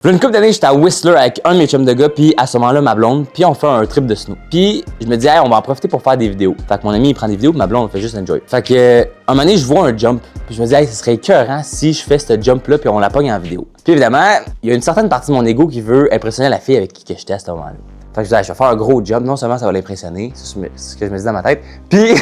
Une couple d'années, j'étais à Whistler avec un de mes chums de gars, puis à ce moment-là, ma blonde, puis on fait un trip de snow. Puis je me dis, hey, on va en profiter pour faire des vidéos. Fait que mon ami, il prend des vidéos, puis ma blonde, on fait juste enjoy. Fait que, un moment donné, je vois un jump, puis je me dis, hey, ce serait écœurant si je fais ce jump-là, puis on la pogne en vidéo. Puis évidemment, il y a une certaine partie de mon ego qui veut impressionner la fille avec qui j'étais à ce moment-là. Fait que je dis, hey, je vais faire un gros jump, non seulement ça va l'impressionner, c'est ce que je me dis dans ma tête, puis,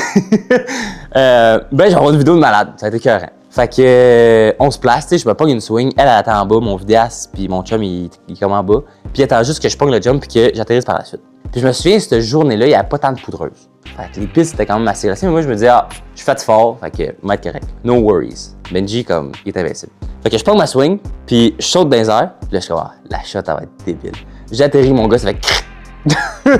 j'aurai une vidéo de malade, ça a été écœurant. Fait que, on se place, tu sais, je me pogne une swing, elle attend en bas, mon vidéaste, puis mon chum, il est comme en bas, puis il attend juste que je pogne le jump puis que j'atterrisse par la suite. Puis je me souviens, cette journée-là, il n'y avait pas tant de poudreuse. Fait que les pistes étaient quand même assez glacées, mais moi, je me disais, ah, je suis fait fort, fait que, je vais être correct. No worries. Benji, comme, il est invincible. Fait que je pogne ma swing, puis je saute dans les airs, puis là, je suis comme, ah, la shot, elle va être débile. J'atterris, mon gars, ça fait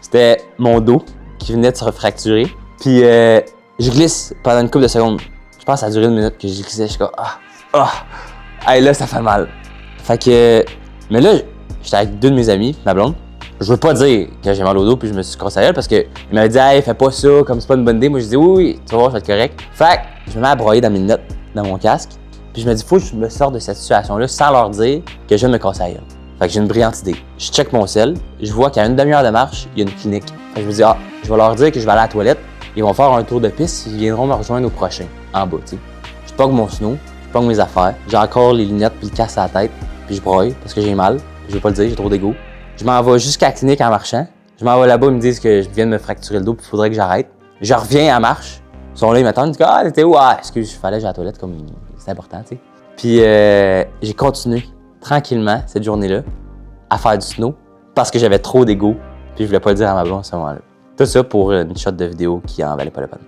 C'était mon dos qui venait de se refracturer, puis je glisse pendant une couple de secondes. Je pense que ça a duré une minute que j'ai glissé, je suis comme hey, là ça fait mal. Fait que, mais là, j'étais avec deux de mes amis, ma blonde. Je veux pas dire que j'ai mal au dos puis je me suis cassé la gueule parce qu'il m'avait dit hey, fais pas ça, comme c'est pas une bonne idée. Moi je dis oui, tu vas voir, ça va être correct. Fait que je me mets à broyer dans mes notes, dans mon casque. Puis je me dis faut que je me sorte de cette situation-là sans leur dire que je viens de me casser la gueule. Fait que j'ai une brillante idée. Je check mon sel, je vois qu'à une demi-heure de marche, il y a une clinique. Fait que je me dis je vais leur dire que je vais aller à la toilette. Ils vont faire un tour de piste, ils viendront me rejoindre au prochain, en bas, tu sais. Je pogne mon snow, je pogne mes affaires, j'ai encore les lunettes puis le casque à la tête, puis je broye parce que j'ai mal, je veux pas le dire, j'ai trop d'ego. Je m'en vais jusqu'à la clinique en marchant. Je m'en vais là-bas, ils me disent que je viens de me fracturer le dos puis il faudrait que j'arrête. Je reviens en marche, ils sont là, ils m'attendent, ils disent ah, t'étais où? Ah, excuse, il fallait que j'aille à la toilette, comme c'est important, tu sais. Puis j'ai continué tranquillement cette journée-là à faire du snow parce que j'avais trop d'ego puis je voulais pas le dire à ma blonde à ce moment-là. Tout ça pour une shot de vidéo qui en valait pas la peine.